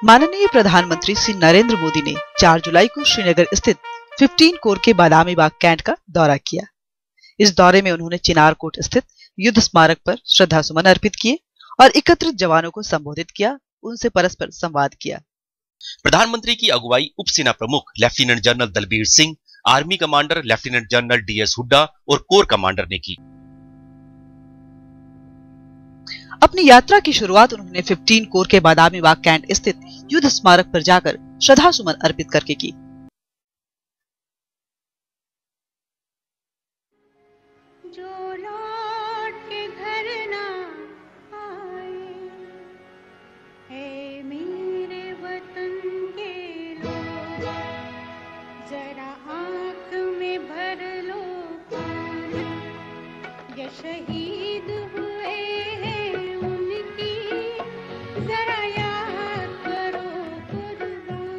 माननीय प्रधानमंत्री श्री नरेंद्र मोदी ने 4 जुलाई को श्रीनगर स्थित 15 कोर के बादामी बाग कैंट का दौरा किया। इस दौरे में उन्होंने चिनार कोट स्थित युद्ध स्मारक पर श्रद्धा सुमन अर्पित किए और एकत्रित जवानों को संबोधित किया, उनसे परस्पर संवाद किया। प्रधानमंत्री की अगुवाई उप सेना प्रमुख lieutenant general Dalbir Singh, army commander lieutenant general DS Hooda और कोर कमांडर ने की। अपनी यात्रा की शुरुआत उन्होंने 15 कोर के बादामी बाग कैंट स्थित युद्ध स्मारक पर जाकर श्रद्धा सुमन अर्पित करके की। जो लौट के घर ना आए, ऐ मेरे वतन के लोग, जरा आंख में भर लो पानी, ये शहीद हुए हैं उनकी, जरा याद करो कुर्बानी।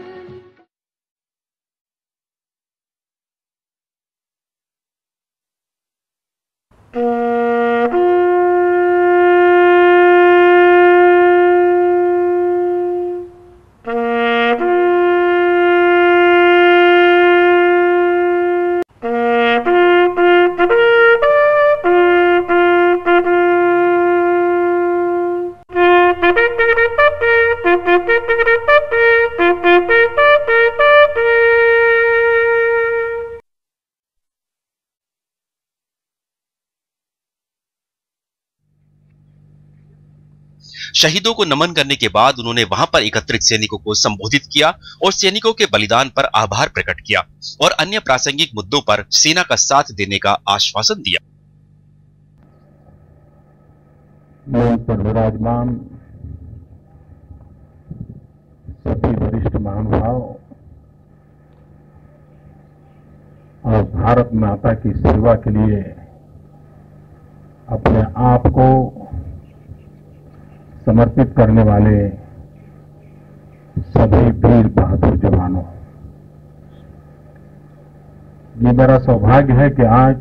शहीदों को नमन करने के बाद उन्होंने वहां पर एकत्रित सैनिकों को संबोधित किया और सैनिकों के बलिदान पर आभार प्रकट किया और अन्य प्रासंगिक मुद्दों पर सेना का साथ देने का आश्वासन दिया। मंच पर विराजमान सभी वरिष्ठ महानुभाव और भारत माता की सेवा के लिए अपने आप को समर्पित करने वाले सभी वीर बहादुर जवानों, ये मेरा सौभाग्य है कि आज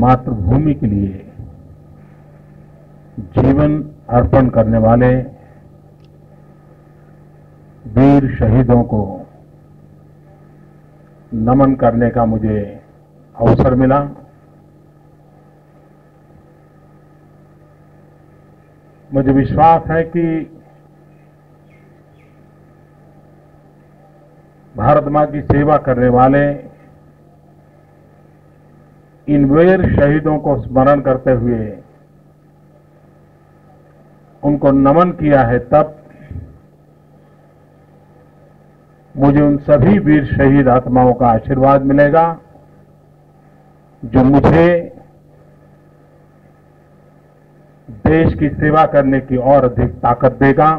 मातृभूमि के लिए जीवन अर्पण करने वाले वीर शहीदों को नमन करने का मुझे अवसर मिला। मुझे विश्वास है कि भारत मां की सेवा करने वाले इन वीर शहीदों को स्मरण करते हुए उनको नमन किया है, तब मुझे उन सभी वीर शहीद आत्माओं का आशीर्वाद मिलेगा जो मुझे देश की सेवा करने की और अधिक ताकत देगा।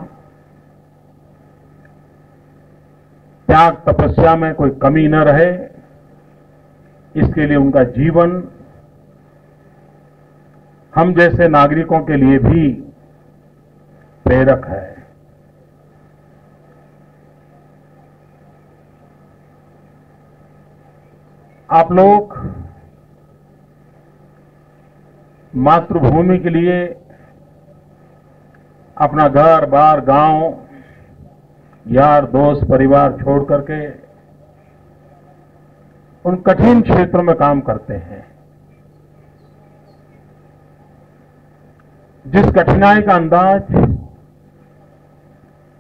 त्याग तपस्या में कोई कमी न रहे, इसके लिए उनका जीवन हम जैसे नागरिकों के लिए भी प्रेरक है। आप लोग मातृभूमि के लिए अपना घर बार गांव यार दोस्त परिवार छोड़ करके उन कठिन क्षेत्रों में काम करते हैं। जिस कठिनाई का अंदाज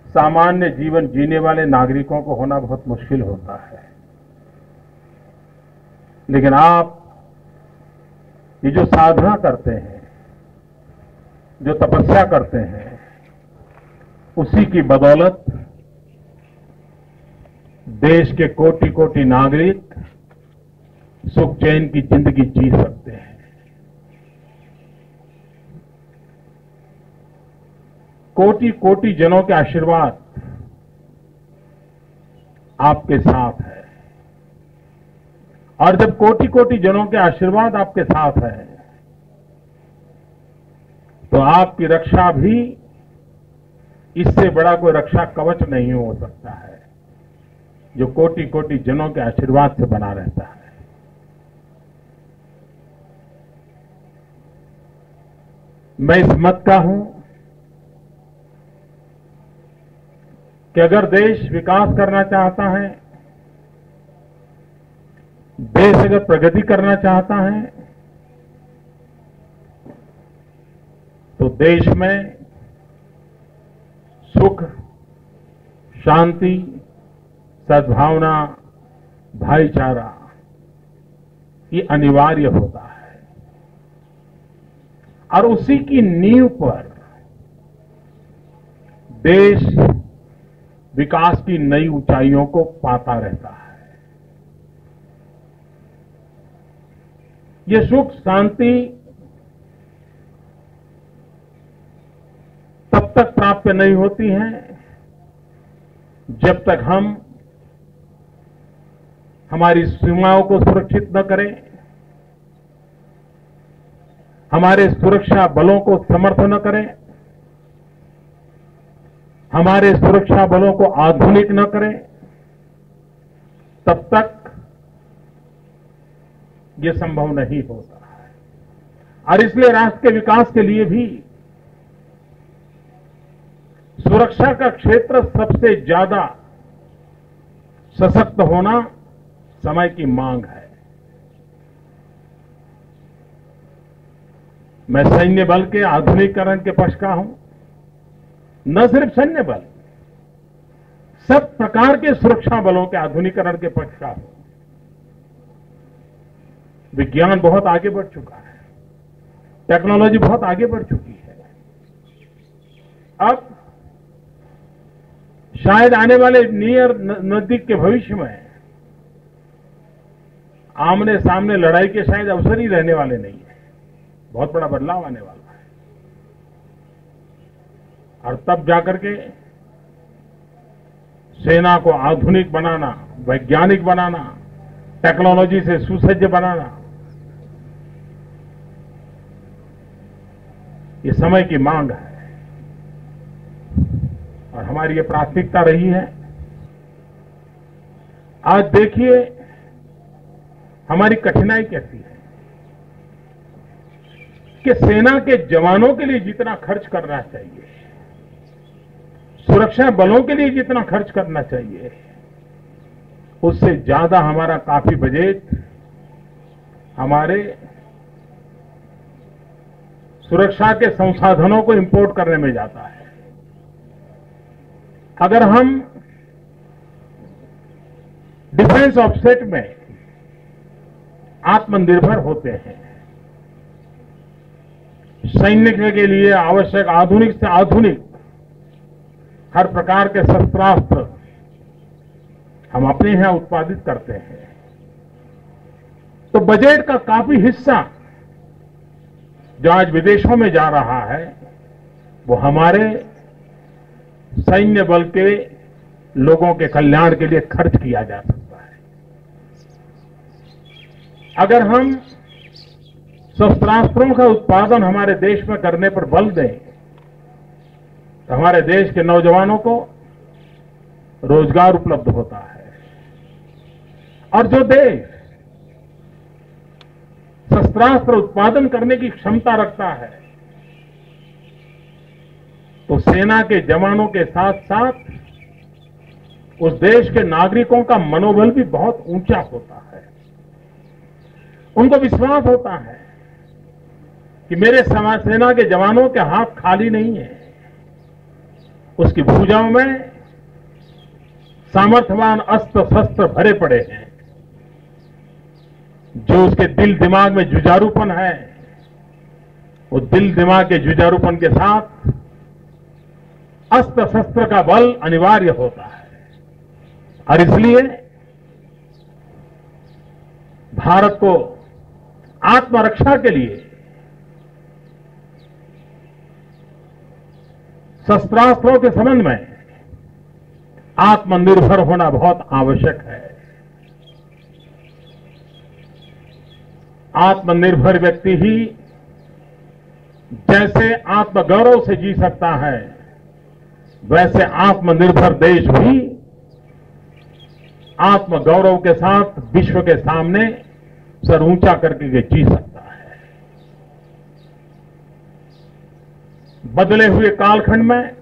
सामान्य जीवन जीने वाले नागरिकों को होना बहुत मुश्किल होता है, लेकिन आप ये जो साधना करते हैं, जो तपस्या करते हैं, उसी की बदौलत देश के कोटि कोटि नागरिक सुख चैन की जिंदगी जी सकते हैं। कोटि कोटि जनों के आशीर्वाद आपके साथ है, और जब कोटि कोटि जनों के आशीर्वाद आपके साथ है तो आपकी रक्षा भी इससे बड़ा कोई रक्षा कवच नहीं हो सकता है जो कोटि कोटि जनों के आशीर्वाद से बना रहता है। मैं इस मत का हूं कि अगर देश विकास करना चाहता है, देश अगर प्रगति करना चाहता है, तो देश में सुख, शांति, सद्भावना, भाईचारा ये अनिवार्य होता है। और उसी की नींव पर देश विकास की नई ऊंचाइयों को पाता रहता है। ये सुख शांति तब तक प्राप्त नहीं होती है जब तक हम हमारी सीमाओं को सुरक्षित न करें, हमारे सुरक्षा बलों को समर्थन न करें, हमारे सुरक्षा बलों को आधुनिक न करें, तब तक ये संभव नहीं होता है। और इसलिए राष्ट्र के विकास के लिए भी सुरक्षा का क्षेत्र सबसे ज्यादा सशक्त होना समय की मांग है। मैं सैन्य बल के आधुनिकीकरण के पक्ष का हूं। न सिर्फ सैन्य बल, सब प्रकार के सुरक्षा बलों के आधुनिकीकरण के पक्ष का हूं। विज्ञान बहुत आगे बढ़ चुका है, टेक्नोलॉजी बहुत आगे बढ़ चुकी है। अब शायद आने वाले नजदीक के भविष्य में आमने सामने लड़ाई के शायद अवसर ही रहने वाले नहीं है। बहुत बड़ा बदलाव आने वाला है। और तब जाकर के सेना को आधुनिक बनाना, वैज्ञानिक बनाना, टेक्नोलॉजी से सुसज्ज बनाना, ये समय की मांग है और हमारी ये प्राथमिकता रही है। आज देखिए हमारी कठिनाई कैसी है कि सेना के जवानों के लिए जितना खर्च करना चाहिए, सुरक्षा बलों के लिए जितना खर्च करना चाहिए, उससे ज्यादा हमारा काफी बजट हमारे सुरक्षा के संसाधनों को इंपोर्ट करने में जाता है। अगर हम डिफेंस ऑफसेट में आत्मनिर्भर होते हैं, सैन्य के लिए आवश्यक आधुनिक से आधुनिक हर प्रकार के शस्त्रास्त्र हम अपने यहां उत्पादित करते हैं, तो बजट का काफी हिस्सा जो आज विदेशों में जा रहा है वो हमारे सैन्य बल के लोगों के कल्याण के लिए खर्च किया जा सकता है। अगर हम शस्त्रास्त्रों का उत्पादन हमारे देश में करने पर बल दें तो हमारे देश के नौजवानों को रोजगार उपलब्ध होता है। और जो देश शस्त्रास्त्र उत्पादन करने की क्षमता रखता है तो सेना के जवानों के साथ साथ उस देश के नागरिकों का मनोबल भी बहुत ऊंचा होता है। उनको विश्वास होता है कि मेरे सेना के जवानों के हाथ खाली नहीं है, उसकी भुजाओं में सामर्थ्यवान अस्त्र शस्त्र भरे पड़े हैं। जो उसके दिल दिमाग में जुझारूपन है, वो दिल दिमाग के जुझारूपन के साथ अस्त्र शस्त्र का बल अनिवार्य होता है। और इसलिए भारत को आत्मरक्षा के लिए शस्त्रास्त्रों के संबंध में आत्मनिर्भर होना बहुत आवश्यक है। आत्मनिर्भर व्यक्ति ही जैसे आत्मगौरव से जी सकता है, वैसे आत्मनिर्भर देश भी आत्मगौरव के साथ विश्व के सामने सर ऊंचा करके जी सकता है। बदले हुए कालखंड में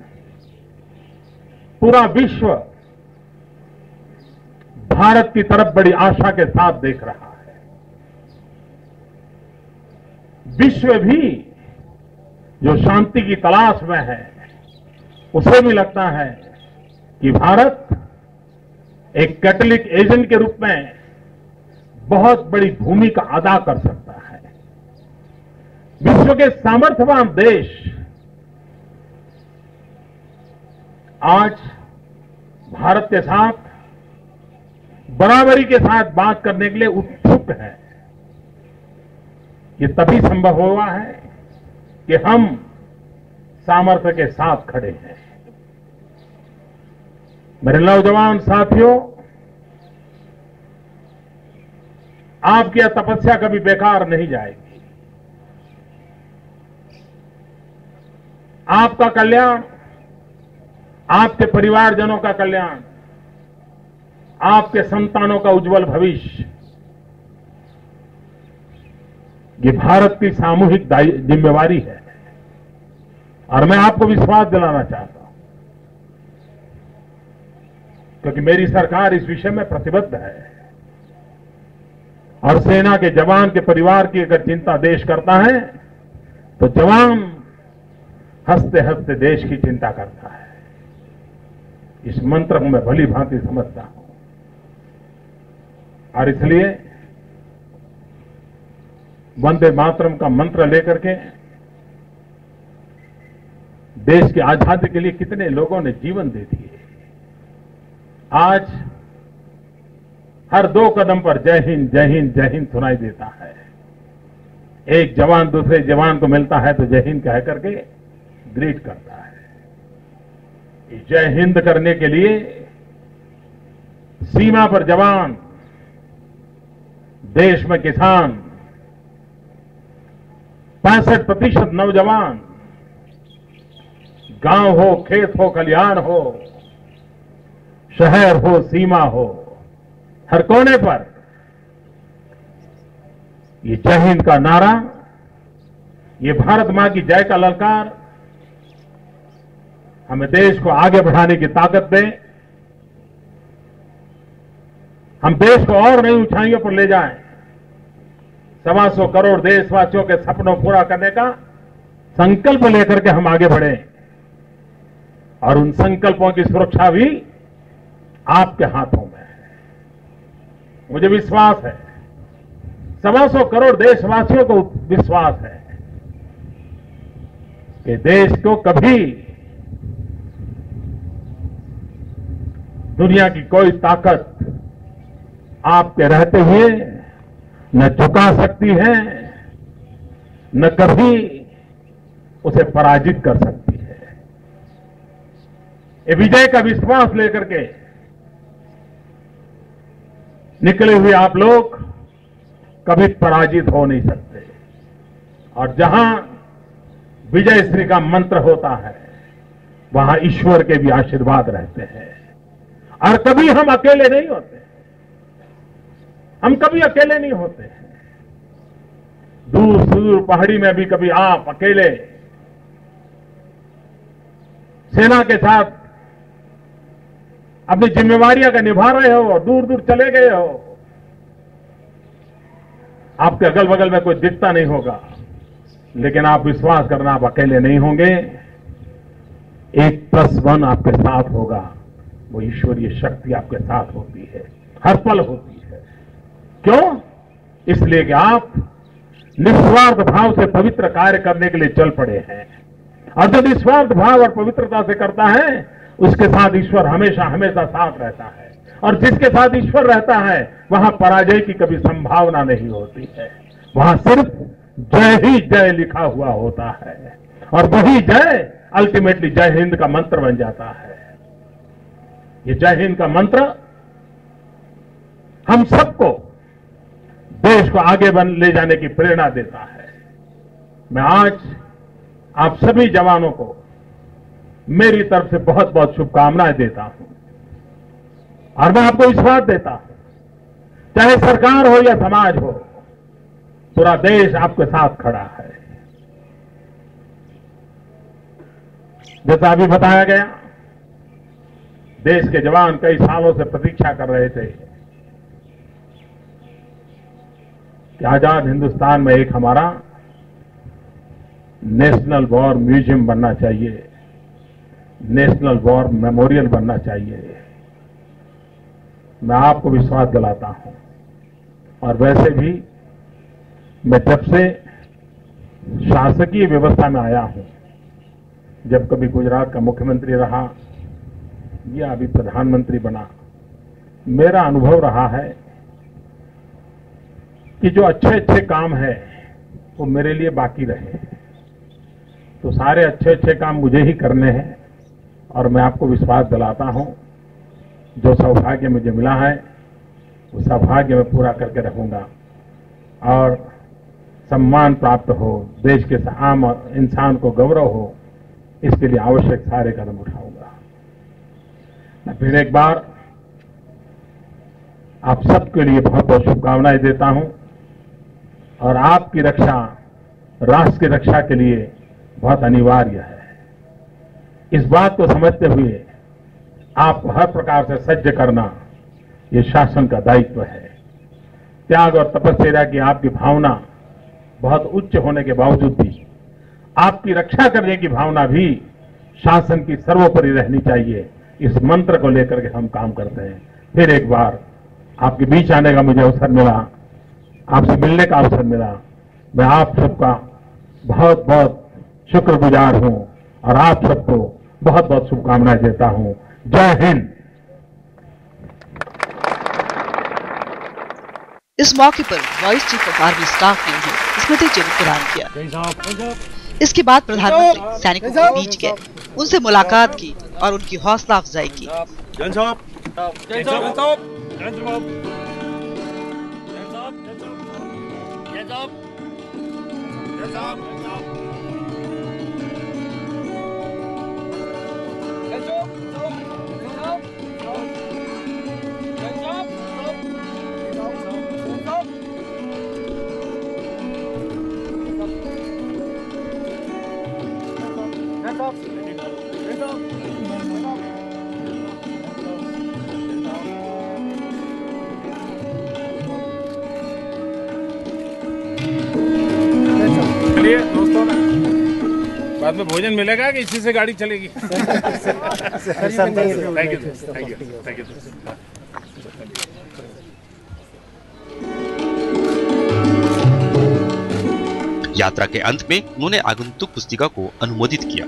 पूरा विश्व भारत की तरफ बड़ी आशा के साथ देख रहा है। विश्व भी जो शांति की तलाश में है, उसे भी लगता है कि भारत एक कैटलिक एजेंट के रूप में बहुत बड़ी भूमिका अदा कर सकता है। विश्व के सामर्थ्यवान देश आज भारत के साथ बराबरी के साथ बात करने के लिए उत्सुक है। ये तभी संभव हुआ है कि हम सामर्थ्य के साथ खड़े हैं। मेरे नौजवान साथियों, आपकी यह तपस्या कभी बेकार नहीं जाएगी। आपका कल्याण, आपके परिवारजनों का कल्याण, आपके संतानों का उज्जवल भविष्य, ये भारत की सामूहिक जिम्मेवारी है। और मैं आपको विश्वास दिलाना चाहता हूं, क्योंकि मेरी सरकार इस विषय में प्रतिबद्ध है। और सेना के जवान के परिवार की अगर चिंता देश करता है, तो जवान हंसते हंसते देश की चिंता करता है। इस मंत्र को मैं भली भांति समझता हूं, और इसलिए वंदे मातरम का मंत्र लेकर के देश की आजादी के लिए कितने लोगों ने जीवन दे दिए। आज हर 2 कदम पर जय हिंद जय हिंद जय हिंद सुनाई देता है। एक जवान दूसरे जवान को मिलता है तो जय हिंद कह करके ग्रीट करता है। जय हिंद करने के लिए सीमा पर जवान, देश में किसान, 65% नौजवान, गांव हो, खेत हो, कल्याण हो, शहर हो, सीमा हो, हर कोने पर ये जय हिंद का नारा, ये भारत मां की जय का ललकार हमें देश को आगे बढ़ाने की ताकत दे। हम देश को और नई ऊंचाइयों पर ले जाएं। 125 करोड़ देशवासियों के सपनों पूरा करने का संकल्प लेकर के हम आगे बढ़ें, और उन संकल्पों की सुरक्षा भी आपके हाथों में है। मुझे विश्वास है, 125 करोड़ देशवासियों को विश्वास है कि देश को कभी दुनिया की कोई ताकत आपके रहते हुए न झुका सकती है, न कभी उसे पराजित कर सकती है। ये विजय का विश्वास लेकर के निकले हुए आप लोग कभी पराजित हो नहीं सकते। और जहां विजय श्री का मंत्र होता है, वहां ईश्वर के भी आशीर्वाद रहते हैं। और कभी हम अकेले नहीं होते, हम कभी अकेले नहीं होते हैं। दूर सुदूर पहाड़ी में भी कभी आप अकेले सेना के साथ अपनी जिम्मेवारियां का निभा रहे हो, दूर दूर चले गए हो, आपके अगल बगल में कोई दिखता नहीं होगा, लेकिन आप विश्वास करना, आप अकेले नहीं होंगे। 1+1 आपके साथ होगा। वो ईश्वरीय शक्ति आपके साथ होती है, हर पल होती है। क्यों? इसलिए कि आप निस्वार्थ भाव से पवित्र कार्य करने के लिए चल पड़े हैं। और जो निस्वार्थ भाव और पवित्रता से करता है, उसके साथ ईश्वर हमेशा हमेशा साथ रहता है। और जिसके साथ ईश्वर रहता है, वहां पराजय की कभी संभावना नहीं होती है। वहां सिर्फ जय ही जय लिखा हुआ होता है, और वही जय अल्टीमेटली जय हिंद का मंत्र बन जाता है। ये जय हिंद का मंत्र हम सबको देश को आगे ले जाने की प्रेरणा देता है। मैं आज आप सभी जवानों को मेरी तरफ से बहुत बहुत शुभकामनाएं देता हूं, और मैं आपको विश्वास देता हूं, चाहे सरकार हो या समाज हो, पूरा देश आपके साथ खड़ा है। जैसा अभी बताया गया देश के जवान कई सालों से प्रतीक्षा कर रहे थे कि आजाद हिंदुस्तान में एक हमारा नेशनल वॉर म्यूजियम बनना चाहिए, नेशनल वॉर मेमोरियल बनना चाहिए। मैं आपको विश्वास दिलाता हूं, और वैसे भी मैं जब से शासकीय व्यवस्था में आया हूं, जब कभी गुजरात का मुख्यमंत्री रहा या अभी प्रधानमंत्री बना, मेरा अनुभव रहा है कि जो अच्छे अच्छे काम है वो मेरे लिए बाकी रहे। तो सारे अच्छे अच्छे काम मुझे ही करने हैं, और मैं आपको विश्वास दिलाता हूं, जो सौभाग्य मुझे मिला है वो सौभाग्य मैं पूरा करके रहूंगा, और सम्मान प्राप्त हो, देश के आम इंसान को गौरव हो, इसके लिए आवश्यक सारे कदम उठाऊंगा। मैं फिर एक बार आप सबके लिए बहुत बहुत शुभकामनाएं देता हूं, और आपकी रक्षा राष्ट्र की रक्षा के लिए बहुत अनिवार्य है। इस बात को समझते हुए आपको हर प्रकार से सज्ज करना ये शासन का दायित्व है। त्याग और तपस्या की आपकी भावना बहुत उच्च होने के बावजूद भी आपकी रक्षा करने की भावना भी शासन की सर्वोपरि रहनी चाहिए। इस मंत्र को लेकर के हम काम करते हैं। फिर एक बार आपके बीच आने का मुझे अवसर मिला, आपसे मिलने का अवसर मिला। मैं आप सबका बहुत बहुत शुक्रगुजार हूं, और आप सबको बहुत बहुत शुभकामनाएं देता हूं। जय हिंद। इस मौके पर vice chief of army staff ने उन्हें स्मृति चिन्ह प्रदान किया। इसके बाद प्रधानमंत्री सैनिकों के बीच गए, उनसे मुलाकात की और उनकी हौसला अफजाई की। दोस्तों, बाद में भोजन मिलेगा कि इसी से गाड़ी चलेगी? Thank you. यात्रा के अंत में उन्होंने आगंतुक पुस्तिका को अनुमोदित किया।